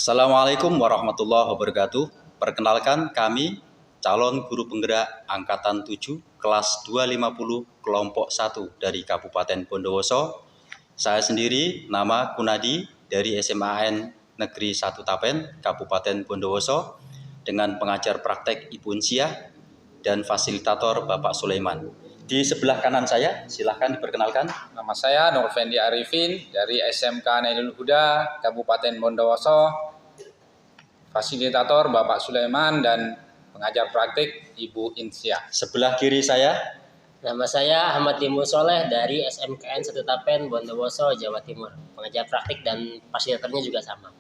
Assalamualaikum warahmatullahi wabarakatuh. Perkenalkan kami calon guru penggerak angkatan 7 kelas 250 kelompok 1 dari Kabupaten Bondowoso. Saya sendiri nama Kunadi dari SMAN Negeri 1 Tapen, Kabupaten Bondowoso, dengan pengajar praktek Ibu Unsiah dan fasilitator Bapak Sulaiman. Di sebelah kanan saya, silahkan diperkenalkan. Nama saya Nur Fendi Arifin dari SMK Nailul Huda, Kabupaten Bondowoso, fasilitator Bapak Sulaiman dan pengajar praktik Ibu Unsiah. Sebelah kiri saya, nama saya Ahmad Timur Soleh dari SMKN 1 Tapen, Bondowoso, Jawa Timur. Pengajar praktik dan fasilitatornya juga sama.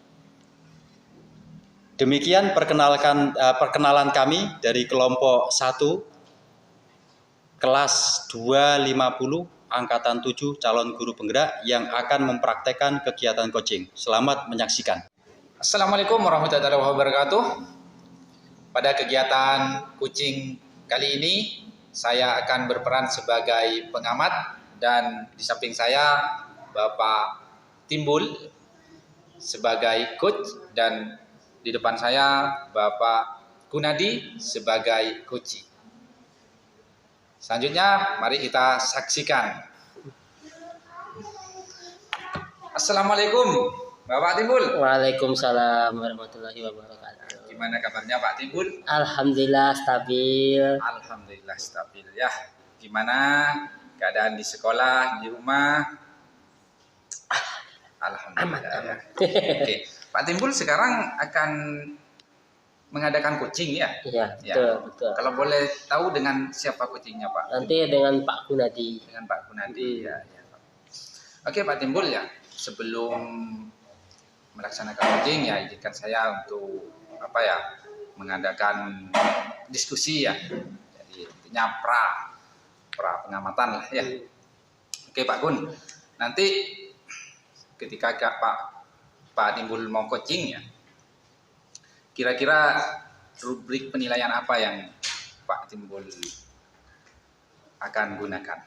Demikian perkenalan kami dari kelompok 1 kelas 250 angkatan 7 calon guru penggerak yang akan mempraktekkan kegiatan coaching. Selamat menyaksikan. Assalamualaikum warahmatullahi wabarakatuh. Pada kegiatan coaching kali ini saya akan berperan sebagai pengamat dan di samping saya Bapak Timbul sebagai coach dan di depan saya Bapak Kunadi sebagai coach. Selanjutnya mari kita saksikan. Assalamualaikum Bapak Timbul. Waalaikumsalam warahmatullahi wabarakatuh. Gimana kabarnya Pak Timbul? Alhamdulillah stabil. Alhamdulillah stabil ya. Gimana keadaan di sekolah, di rumah? Alhamdulillah ya. Oke. Pak Timbul sekarang akan mengadakan coaching ya? Iya, Ya. betul. Kalau boleh tahu dengan siapa coachingnya Pak? Nanti dengan Pak Kunadi. Dengan Pak Kunadi ya. Oke Pak Timbul ya. Sebelum melaksanakan coaching ya, izinkan saya untuk mengadakan diskusi ya. Jadi intinya pra pengamatan lah ya. Oke Pak Kun. Nanti ketika Pak Timbul mau coaching ya, kira-kira rubrik penilaian apa yang Pak Timbul akan gunakan?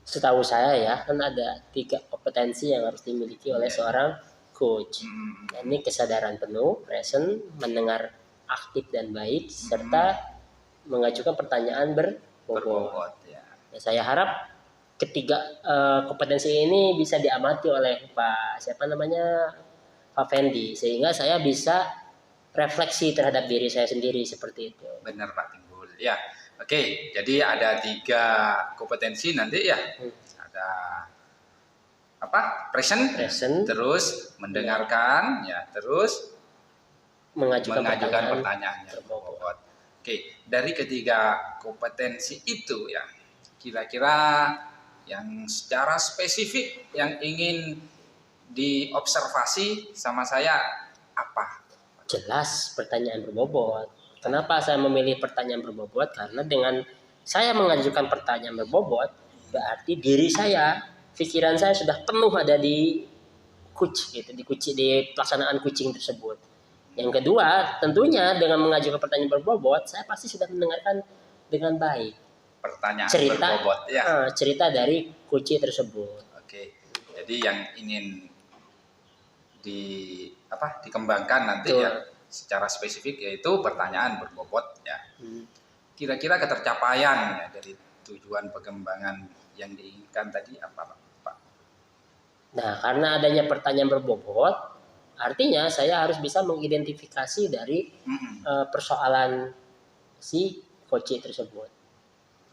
Setahu saya ya, kan ada 3 kompetensi yang harus dimiliki oleh seorang coach. Ini kesadaran penuh, present, mendengar aktif dan baik, serta mengajukan pertanyaan berbobot. Ya. Nah, saya harap ketiga kompetensi ini bisa diamati oleh Pak Fendi, sehingga saya bisa refleksi terhadap diri saya sendiri seperti itu. Benar Pak Timbul ya. Oke, jadi ada 3 kompetensi nanti ya. Ada present, terus mendengarkan ya, terus mengajukan pertanyaan berbobot. Oke, dari ketiga kompetensi itu ya, kira-kira yang secara spesifik yang ingin diobservasi sama saya apa? Jelas pertanyaan berbobot. Kenapa saya memilih pertanyaan berbobot? Karena dengan saya mengajukan pertanyaan berbobot, berarti diri saya, pikiran saya sudah penuh ada di di pelaksanaan coaching tersebut. Yang kedua, tentunya dengan mengajukan pertanyaan berbobot, saya pasti sudah mendengarkan dengan baik Pertanyaan cerita berbobot ya. cerita dari coach tersebut. Oke, jadi yang ingin dikembangkan nanti Betul. ya secara spesifik yaitu pertanyaan berbobot ya. Kira-kira ketercapaian ya dari tujuan pengembangan yang diinginkan tadi apa Pak? Nah, karena adanya pertanyaan berbobot, artinya saya harus bisa mengidentifikasi dari persoalan si coach tersebut.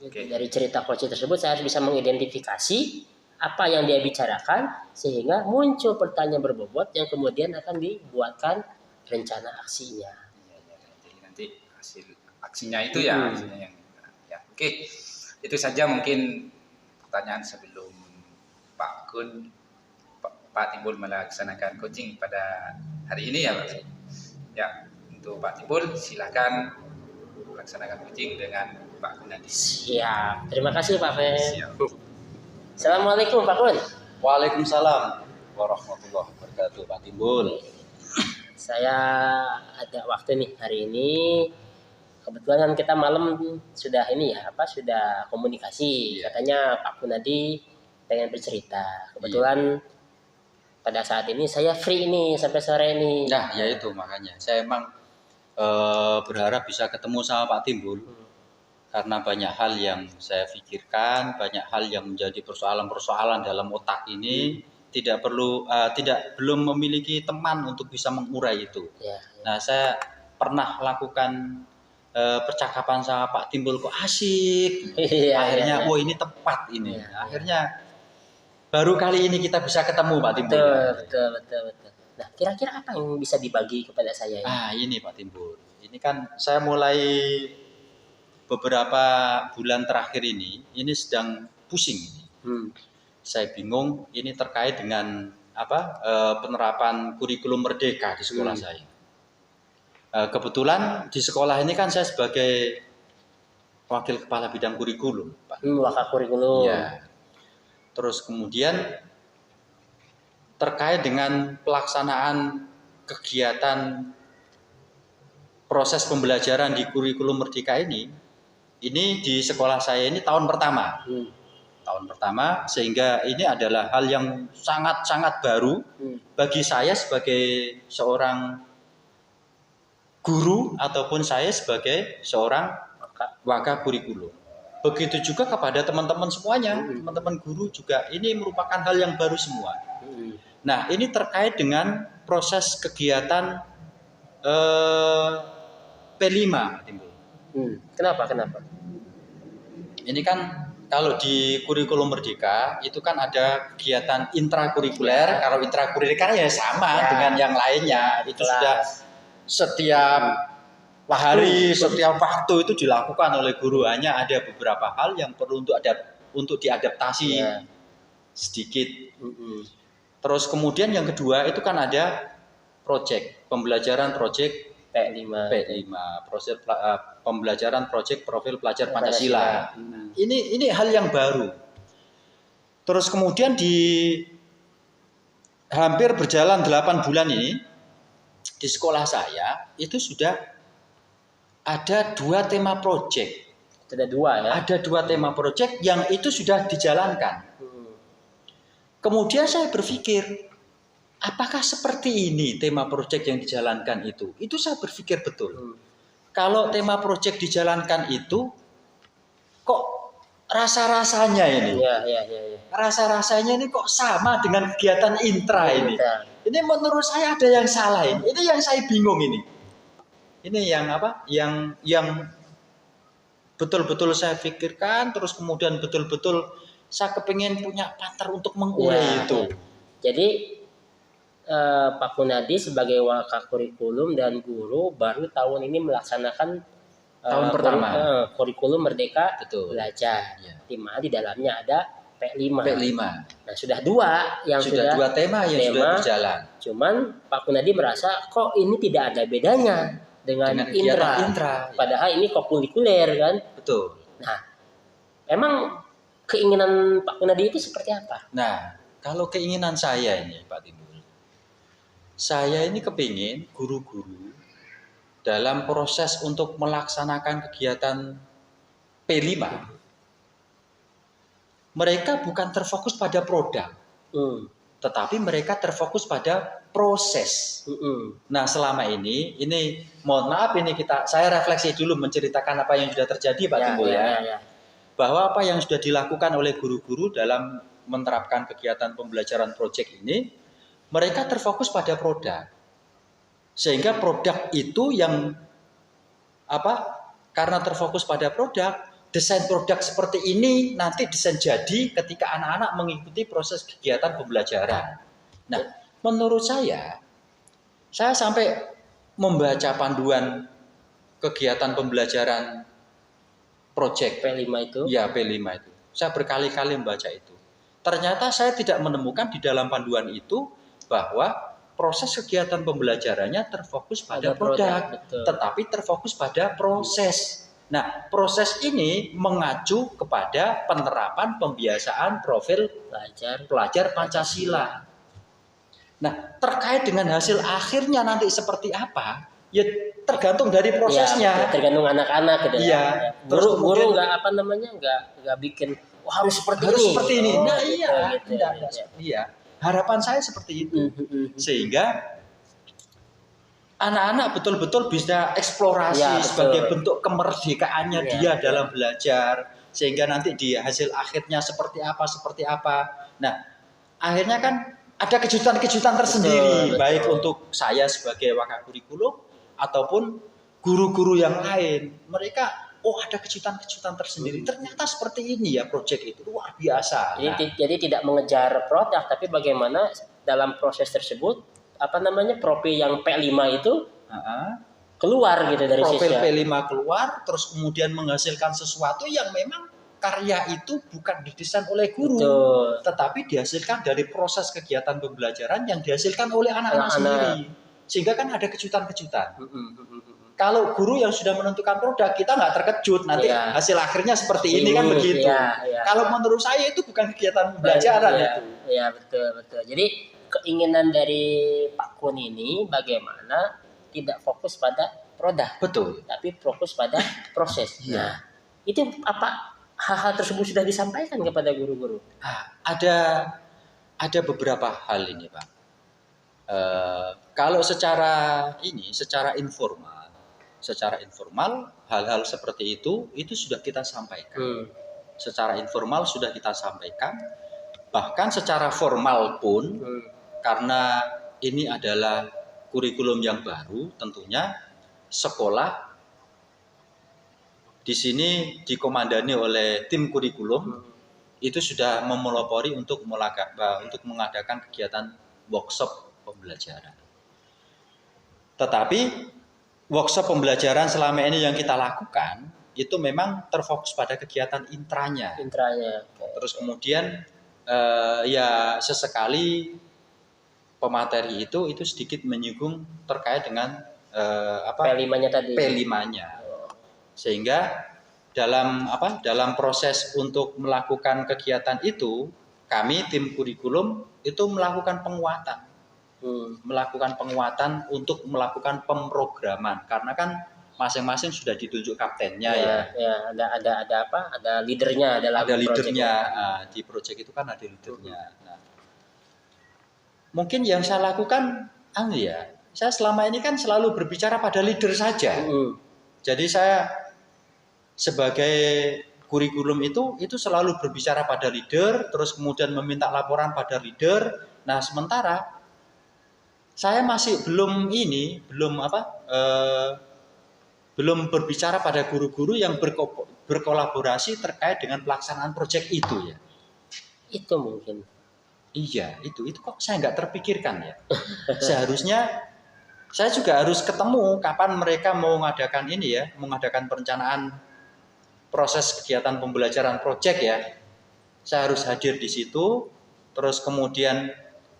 Oke. Dari cerita coach tersebut saya harus bisa mengidentifikasi apa yang dia bicarakan sehingga muncul pertanyaan berbobot yang kemudian akan dibuatkan rencana aksinya. Ya. Jadi nanti hasil aksinya itu ya, hasilnya yang ya. Oke. Itu saja mungkin pertanyaan sebelum Pak Timbul melaksanakan coaching pada hari ini ya Pak. Ya, untuk Pak Timbul silakan melaksanakan coaching dengan Pak Kunadi. Siap. Terima kasih Pak Fen. Siap. Assalamualaikum Pak Kun. Waalaikumsalam warahmatullahi wabarakatuh, Pak Timbul. Saya ada waktu nih hari ini. Kebetulan kan kita malam sudah sudah komunikasi. Katanya Pak Kunadi pengen bercerita. Kebetulan pada saat ini saya free nih sampai sore ini. Nah, ya itu makanya saya emang berharap bisa ketemu sama Pak Timbul karena banyak hal yang saya pikirkan, banyak hal yang menjadi persoalan-persoalan dalam otak ini belum memiliki teman untuk bisa mengurai itu. Ya, ya. Nah, saya pernah lakukan percakapan sama Pak Timbul kok asik. Iya, Akhirnya, iya, iya. oh ini tepat ini. Iya, iya. Akhirnya baru kali ini kita bisa ketemu Pak Timbul. Betul. Nah, kira-kira apa yang bisa dibagi kepada saya ini? Ini Pak Timbul. Ini kan saya mulai beberapa bulan terakhir ini sedang pusing ini. Saya bingung ini terkait dengan penerapan kurikulum merdeka di sekolah saya. Kebetulan di sekolah ini kan saya sebagai wakil kepala bidang kurikulum, Pak. Wakil kurikulum. Ya. Terus kemudian terkait dengan pelaksanaan kegiatan proses pembelajaran di kurikulum merdeka ini di sekolah saya ini tahun pertama. Tahun pertama, sehingga ini adalah hal yang sangat-sangat baru bagi saya sebagai seorang guru ataupun saya sebagai seorang waka kurikulum. Begitu juga kepada teman-teman semuanya, teman-teman guru juga ini merupakan hal yang baru semua. Nah, ini terkait dengan proses kegiatan P5 Timbul. Kenapa? Ini kan kalau di kurikulum merdeka itu kan ada kegiatan intrakurikuler. Kalau intrakurikuler ya sama dengan yang lainnya. Itu sudah setiap hari, setiap waktu itu dilakukan oleh guru. Hanya ada beberapa hal yang perlu untuk diadaptasi sedikit. Terus kemudian yang kedua itu kan ada pembelajaran project P5, proses pembelajaran project profil pelajar Pancasila. Ini hal yang baru. Terus kemudian di hampir berjalan 8 bulan ini di sekolah saya itu sudah ada 2 tema project. Ada 2 ya? Ada 2 tema project yang itu sudah dijalankan. Kemudian saya berpikir, apakah seperti ini tema proyek yang dijalankan itu? Itu saya berpikir betul. Kalau tema proyek dijalankan itu, kok rasa-rasanya ini? Iya. Rasa-rasanya ini kok sama dengan kegiatan intra ini? Ini menurut saya ada yang salah ini. Ini yang saya bingung ini. Ini yang apa? Yang betul-betul saya pikirkan, terus kemudian betul-betul saya kepingin punya partner untuk mengurai itu. Jadi Pak Kunadi sebagai wakil kurikulum dan guru baru tahun ini melaksanakan tahun pertama kurikulum Merdeka Belajar. Ya. Di mana di dalamnya ada P5. Nah, sudah 2 yang sudah 2 tema yang sudah berjalan. Cuman Pak Kunadi merasa kok ini tidak ada bedanya dengan intra. Padahal ini kokurikuler kan? Betul. Nah, emang keinginan Pak Kunadi itu seperti apa? Nah, kalau keinginan saya ini Pak Timbul, saya ini kepingin guru-guru dalam proses untuk melaksanakan kegiatan P5, mereka bukan terfokus pada produk, tetapi mereka terfokus pada proses. Nah, selama ini mohon maaf ini saya refleksi dulu menceritakan apa yang sudah terjadi Pak Timbul ya. Bahwa apa yang sudah dilakukan oleh guru-guru dalam menerapkan kegiatan pembelajaran proyek ini, mereka terfokus pada produk. Sehingga produk itu yang karena terfokus pada produk, desain produk seperti ini nanti desain jadi ketika anak-anak mengikuti proses kegiatan pembelajaran. Nah, menurut saya sampai membaca panduan kegiatan pembelajaran project P5 itu? Ya, P5 itu. Saya berkali-kali membaca itu. Ternyata saya tidak menemukan di dalam panduan itu bahwa proses kegiatan pembelajarannya terfokus pada produk, tetapi terfokus pada proses. Nah, proses ini mengacu kepada penerapan pembiasaan profil pelajar Pancasila. Nah, terkait dengan hasil akhirnya nanti seperti apa? Ya tergantung dari prosesnya. Ya, tergantung anak-anak gitu ya. Guru nggak bikin harus seperti ini. Nah, gitu. iya. Harapan saya seperti itu. Sehingga anak-anak betul-betul bisa eksplorasi Ya, betul. sebagai bentuk kemerdekaannya Ya, dia ya. dalam belajar, sehingga nanti di hasil akhirnya seperti apa. Nah, akhirnya kan ada kejutan-kejutan tersendiri, Betul. baik untuk saya sebagai wakakurikulum ataupun guru-guru yang lain. Mereka, oh ada kejutan-kejutan tersendiri. Ternyata seperti ini ya proyek itu, luar biasa. Jadi, Nah, jadi tidak mengejar produk, tapi bagaimana dalam proses tersebut profil yang P5 itu keluar gitu dari profil siswa. P5 keluar, terus kemudian menghasilkan sesuatu yang memang karya itu bukan didesain oleh guru, Betul. tetapi dihasilkan dari proses kegiatan pembelajaran yang dihasilkan oleh anak-anak Anak-anak. sendiri. Sehingga kan ada kejutan-kejutan. Kalau guru yang sudah menentukan produk, kita nggak terkejut nanti Iya. hasil akhirnya seperti ini kan begitu. Iya. Kalau menurut saya itu bukan kegiatan pembelajaran itu. Iya, betul. Jadi keinginan dari Pak Kun ini bagaimana tidak fokus pada produk, Betul. tapi fokus pada proses. Iya. Nah, itu apa hal-hal tersebut sudah disampaikan kepada guru-guru? Ada beberapa hal ini, Pak. Kalau secara informal hal-hal seperti itu sudah kita sampaikan. Secara informal sudah kita sampaikan. Bahkan secara formal pun, karena ini adalah kurikulum yang baru, tentunya sekolah di sini dikomandani oleh tim kurikulum itu sudah memelopori untuk mengadakan kegiatan workshop pembelajaran. Tetapi workshop pembelajaran selama ini yang kita lakukan itu memang terfokus pada kegiatan intranya. Terus kemudian ya sesekali pemateri itu sedikit menyinggung terkait dengan P5-nya tadi. P5-nya. Sehingga dalam proses untuk melakukan kegiatan itu, kami tim kurikulum itu melakukan penguatan. Untuk melakukan pemrograman, karena kan masing-masing sudah ditunjuk kaptennya ya. Ada leadernya Di proyek itu kan ada leadernya. Nah, mungkin yang saya lakukan saya selama ini kan selalu berbicara pada leader saja. Jadi saya sebagai kurikulum itu selalu berbicara pada leader, terus kemudian meminta laporan pada leader. Nah, sementara saya masih belum berbicara pada guru-guru yang berkolaborasi terkait dengan pelaksanaan proyek itu ya. Itu mungkin. Iya, itu kok saya nggak terpikirkan ya. Seharusnya saya juga harus ketemu kapan mereka mau mengadakan perencanaan proses kegiatan pembelajaran proyek ya. Saya harus hadir di situ, terus kemudian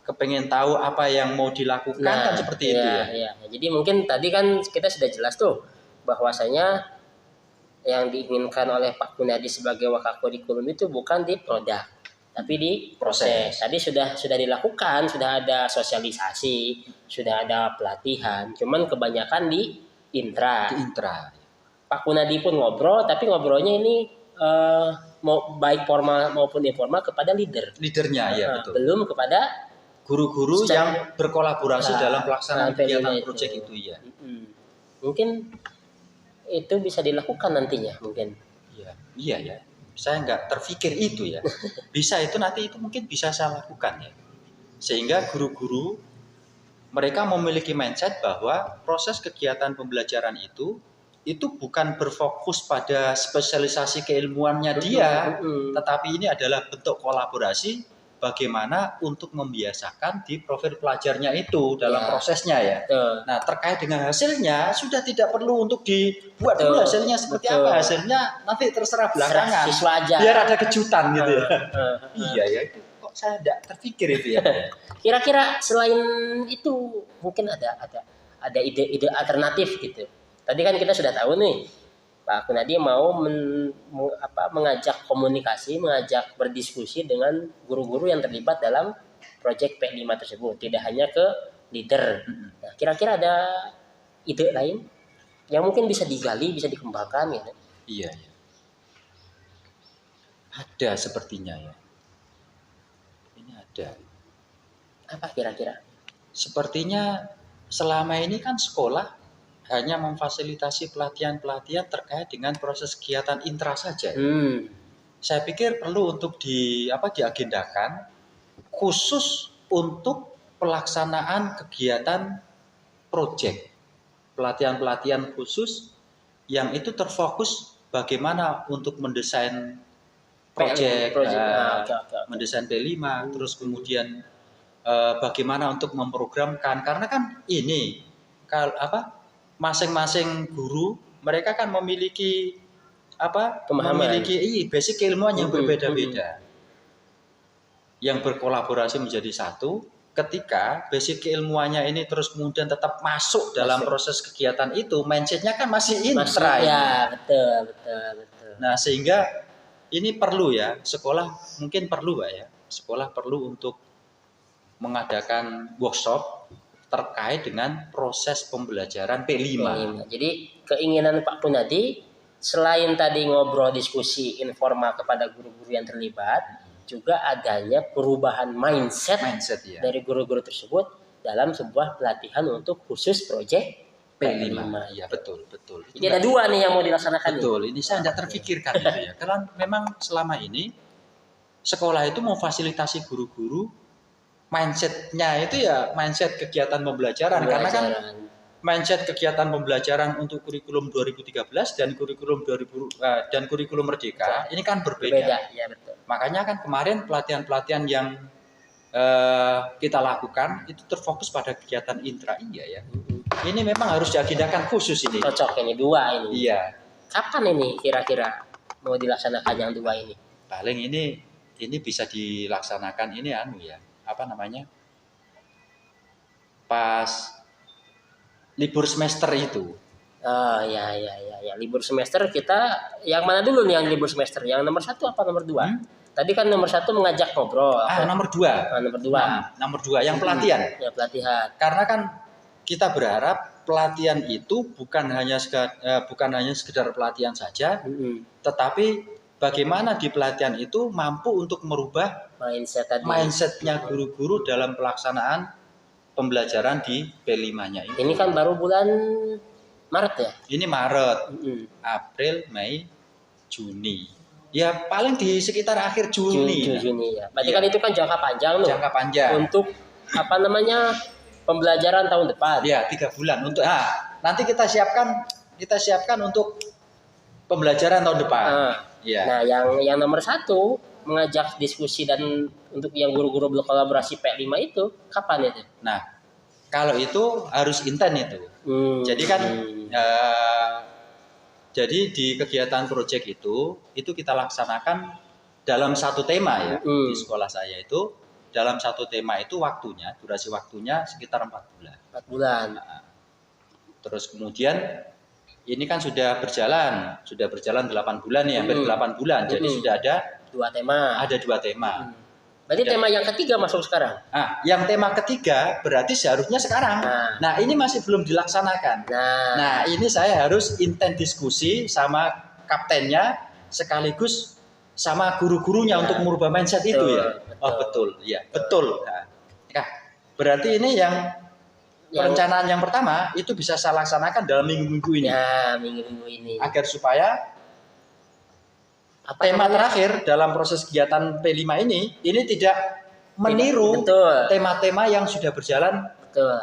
kepengen tahu apa yang mau dilakukan kan seperti itu ya. Iya. Jadi mungkin tadi kan kita sudah jelas tuh bahwasanya yang diinginkan oleh Pak Kunadi sebagai wakakurikulum itu bukan di produk, tapi di proses. Tadi sudah dilakukan, sudah ada sosialisasi, sudah ada pelatihan. Cuman kebanyakan di intra. Pak Kunadi pun ngobrol, tapi ngobrolnya ini mau baik formal maupun informal kepada leadernya ya, betul. Belum kepada guru-guru yang berkolaborasi dalam pelaksanaan kegiatan proyek itu ya. Mungkin itu bisa dilakukan nantinya mungkin. Iya ya. Saya nggak terpikir itu ya. Bisa itu nanti itu mungkin bisa saya lakukan ya. Sehingga guru-guru mereka memiliki mindset bahwa proses kegiatan pembelajaran itu bukan berfokus pada spesialisasi keilmuannya dia, tetapi ini adalah bentuk kolaborasi bagaimana untuk membiasakan di profil pelajarnya itu dalam prosesnya ya. Nah, terkait dengan hasilnya sudah tidak perlu untuk dibuat dulu hasilnya seperti apa. Hasilnya nanti terserah belakangan. Siswa aja. Biar ada kejutan gitu ya. Iya ya, itu kok saya tidak terpikir itu ya. Kira-kira selain itu mungkin ada ide-ide alternatif gitu. Tadi kan kita sudah tahu nih Pak Kunadi mau mengajak komunikasi, mengajak berdiskusi dengan guru-guru yang terlibat dalam proyek P5 tersebut, tidak hanya ke leader. Nah, kira-kira ada ide lain yang mungkin bisa digali, bisa dikembangkan gitu? Iya. Ada sepertinya ya. Ini ada. Apa kira-kira? Sepertinya selama ini kan sekolah hanya memfasilitasi pelatihan-pelatihan terkait dengan proses kegiatan intra saja. Saya pikir perlu untuk diagendakan khusus untuk pelaksanaan kegiatan proyek, pelatihan-pelatihan khusus yang itu terfokus bagaimana untuk mendesain proyek, Oke, oke. mendesain P5, terus kemudian bagaimana untuk memprogramkan, karena kan ini masing-masing guru mereka kan memiliki Pemahaman. memiliki basic keilmuan yang berbeda-beda yang berkolaborasi menjadi satu. Ketika basic keilmuannya ini terus kemudian tetap masuk dalam proses kegiatan itu, mindsetnya kan masih intra. Ya, betul. Nah, sehingga ini perlu ya, sekolah mungkin perlu Pak ya, sekolah perlu untuk mengadakan workshop terkait dengan proses pembelajaran P5. Jadi keinginan Pak Kunadi selain tadi ngobrol diskusi informal kepada guru-guru yang terlibat, juga adanya perubahan mindset ya, dari guru-guru tersebut dalam sebuah pelatihan untuk khusus proyek P5. Ya, betul. Jadi ada dua nih yang mau dilaksanakan. Betul, ini saya tidak terfikirkan itu ya. Karena memang selama ini sekolah itu memfasilitasi guru-guru mindsetnya itu ya mindset kegiatan pembelajaran. Karena kan mindset kegiatan pembelajaran untuk kurikulum 2013 dan kurikulum 2000 dan kurikulum Merdeka ini kan berbeda. Ya, betul. Makanya kan kemarin pelatihan-pelatihan yang kita lakukan itu terfokus pada kegiatan intra. Iya ya. Ini memang harus diagendakan khusus ini. Cocok ini dua ini. Iya. Kapan ini kira-kira mau dilaksanakan yang dua ini? Paling ini bisa dilaksanakan ini pas libur semester itu. Oh ya. Libur semester kita yang mana dulu nih yang libur semester? Yang nomor 1 apa nomor 2? Tadi kan nomor 1 mengajak ngobrol. Nomor 2. Nomor 2 yang pelatihan. Ya, pelatihan. Karena kan kita berharap pelatihan itu bukan hanya sekedar pelatihan saja, tetapi bagaimana di pelatihan itu mampu untuk merubah mindsetnya guru-guru dalam pelaksanaan pembelajaran di P5-nya ini. Ini kan baru bulan Maret ya? Ini Maret, April, Mei, Juni. Ya paling di sekitar akhir Juni. Juni ya. Berarti kan itu kan jangka panjang loh. Jangka panjang. Untuk pembelajaran tahun depan. Ya 3 bulan untuk. Nanti kita siapkan untuk pembelajaran tahun depan. Ya. Nah yang nomor 1 mengajak diskusi dan untuk yang guru-guru berkolaborasi P5 itu kapan itu? Nah kalau itu harus intens itu. Jadi kan jadi di kegiatan proyek itu kita laksanakan dalam satu tema ya. Di sekolah saya itu dalam satu tema itu durasi waktunya sekitar 4 bulan. 4 bulan. Terus kemudian ini kan sudah berjalan 8 bulan ya, hampir 8 bulan. Jadi sudah ada 2 tema. Ada 2 tema. Berarti tema yang ketiga masuk sekarang. Yang tema ketiga berarti seharusnya sekarang. Nah, ini masih belum dilaksanakan. Nah, ini saya harus intens diskusi sama kaptennya sekaligus sama guru-gurunya untuk merubah mindset itu ya. Betul. Ya, betul. Nah, berarti ini yang perencanaan yang pertama itu bisa saya laksanakan dalam minggu-minggu ini. Ya, minggu-minggu ini. Agar supaya tema terakhir dalam proses kegiatan P5 ini tidak meniru tema-tema yang sudah berjalan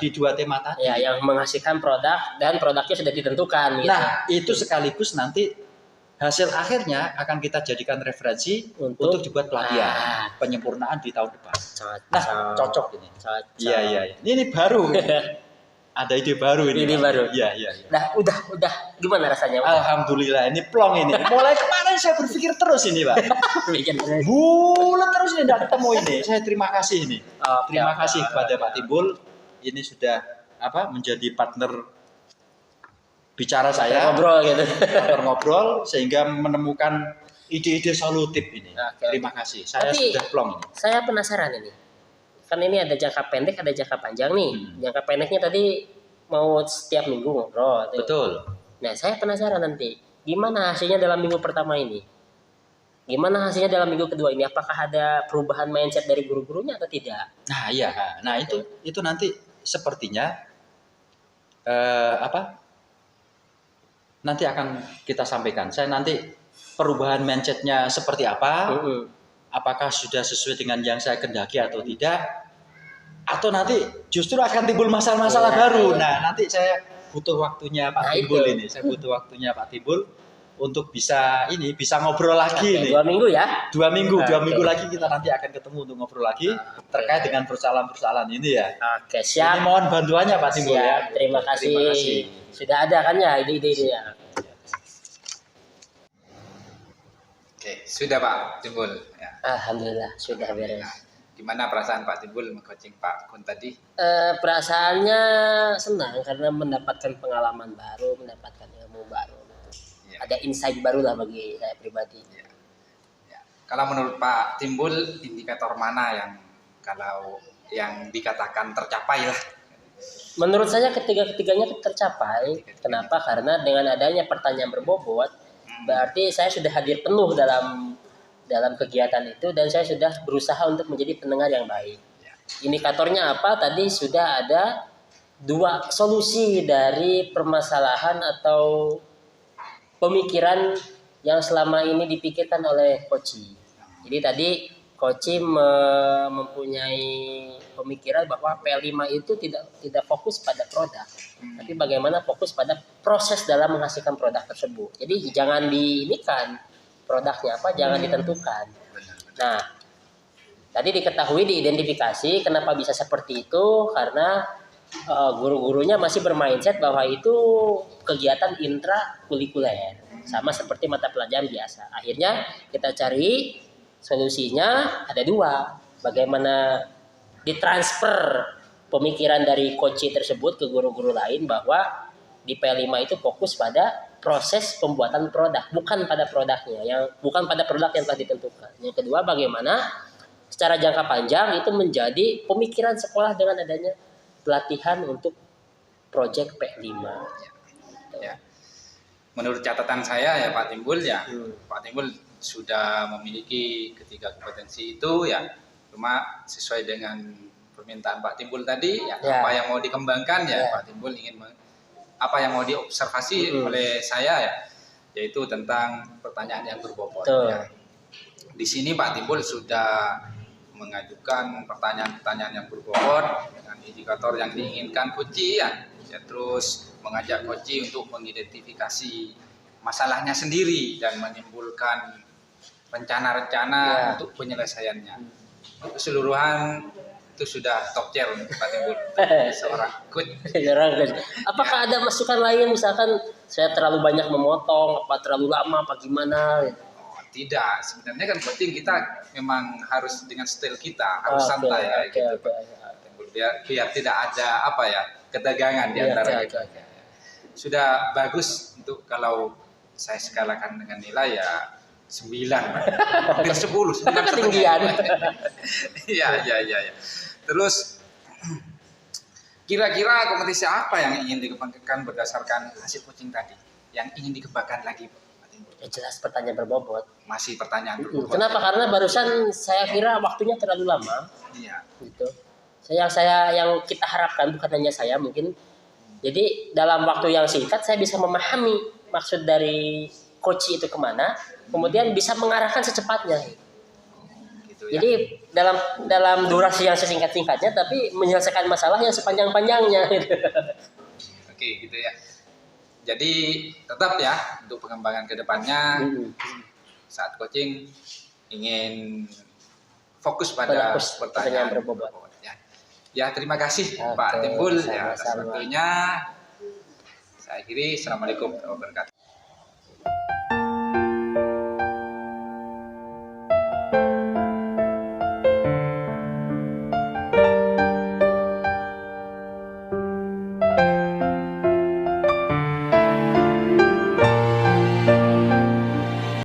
di 2 tema tadi. Ya, yang menghasilkan produk dan produknya sudah ditentukan. Gitu. Nah, itu sekaligus nanti hasil akhirnya akan kita jadikan referensi untuk dibuat pelatihan penyempurnaan di tahun depan. Cocok ini. Iya. Ini baru. Ada ide baru ini. Ide baru. Iya. Nah, udah gimana rasanya? Alhamdulillah, ini plong ini. Mulai kemarin saya berpikir terus ini, Pak. Bulat terus ini enggak ketemu ini. Saya terima kasih ini. Terima kasih kepada Pak Timbul. Ini sudah menjadi partner bicara saya. Partner ngobrol sehingga menemukan ide-ide solutif ini. Terima kasih. Saya sudah plong ini. Saya penasaran ini. Kan ini ada jangka pendek, ada jangka panjang nih. Jangka pendeknya tadi mau setiap minggu ngobrol. Betul. Nah, saya penasaran nanti gimana hasilnya dalam minggu pertama ini. gimana hasilnya dalam minggu kedua ini? Apakah ada perubahan mindset dari guru-gurunya atau tidak? Nah, iya. Nah, itu nanti sepertinya nanti akan kita sampaikan. Saya nanti perubahan mindsetnya seperti apa? Apakah sudah sesuai dengan yang saya kendaki atau tidak? Atau nanti justru akan timbul masalah-masalah baru. Nah, nanti saya butuh waktunya Pak Timbul ini. Saya butuh waktunya Pak Timbul untuk bisa ngobrol lagi nih. 2 minggu ya? 2 minggu lagi kita nanti akan ketemu untuk ngobrol lagi terkait dengan persoalan-persoalan ini ya. Oke, siap. Ini mohon bantuannya Pak Timbul ya. Terima kasih. Terima kasih. Sudah ada kan ya ide-ide ya? Oke, sudah Pak Timbul. Ya. Alhamdulillah sudah beres. Nah, gimana perasaan Pak Timbul meng-coaching Pak Kun tadi? Perasaannya senang karena mendapatkan pengalaman baru, mendapatkan ilmu baru. Ya. Ada insight baru lah bagi saya pribadi. Ya. Ya. Kalau menurut Pak Timbul, indikator mana yang dikatakan tercapai lah? Menurut saya ketiga-ketiganya tercapai. Kenapa? Karena dengan adanya pertanyaan berbobot, berarti saya sudah hadir penuh dalam kegiatan itu dan saya sudah berusaha untuk menjadi pendengar yang baik. Indikatornya apa? Tadi sudah ada 2 solusi dari permasalahan atau pemikiran yang selama ini dipikirkan oleh Koci. Jadi tadi Koci mempunyai pemikiran bahwa P5 itu tidak fokus pada produk, tapi bagaimana fokus pada proses dalam menghasilkan produk tersebut. Jadi jangan diinikan produknya apa, jangan ditentukan. Nah, tadi diketahui, diidentifikasi kenapa bisa seperti itu karena guru-gurunya masih bermindset bahwa itu kegiatan intrakurikuler, sama seperti mata pelajaran biasa. Akhirnya kita cari solusinya ada 2. Bagaimana ditransfer pemikiran dari coach tersebut ke guru-guru lain bahwa di P5 itu fokus pada proses pembuatan produk, bukan pada produknya, bukan pada produk yang telah ditentukan. Yang kedua, bagaimana secara jangka panjang itu menjadi pemikiran sekolah dengan adanya pelatihan untuk proyek P5. Ya. Menurut catatan saya ya Pak Timbul ya, Pak Timbul sudah memiliki ketiga kompetensi itu ya, cuma sesuai dengan permintaan Pak Timbul tadi ya, apa yang mau dikembangkan ya, Pak Timbul ingin apa yang mau diobservasi oleh saya ya, yaitu tentang pertanyaan yang berbobot ya. Di sini Pak Timbul sudah mengajukan pertanyaan-pertanyaan yang berbobot dengan indikator yang diinginkan Koci ya, terus mengajak Koci untuk mengidentifikasi masalahnya sendiri dan menimbulkan rencana-rencana untuk penyelesaiannya. Keseluruhan itu sudah top chair untuk Pak Timbul seorang coach. Apakah ada masukan lain, misalkan saya terlalu banyak memotong, apa terlalu lama, apa gimana? Tidak, sebenarnya kan coaching kita memang harus dengan style kita, harus santai gitu. Biar tidak ada ketegangan di antara kita. Sudah bagus untuk kalau saya skalakan dengan nilai ya 9, hampir 10, 9 ketinggian. Iya. Terus kira-kira kompetisi apa yang ingin dikembangkan berdasarkan hasil coaching tadi? Yang ingin dikembangkan lagi? Ya jelas pertanyaan berbobot. Masih pertanyaan berbobot. Kenapa? Karena barusan saya kira waktunya terlalu lama. Iya. Gitu. Yang kita harapkan bukan hanya saya mungkin. Jadi dalam waktu yang singkat saya bisa memahami maksud dari coach itu kemana, kemudian bisa mengarahkan secepatnya. Gitu ya. Jadi dalam durasi yang sesingkat-singkatnya, tapi menyelesaikan masalah yang sepanjang-panjangnya. Oke, gitu ya. Jadi tetap ya untuk pengembangan kedepannya saat coaching ingin fokus pada pertanyaan berbobot. Ya terima kasih Pak Timbul ya atas waktunya. Saya akhiri. Assalamualaikum warahmatullahi wabarakatuh.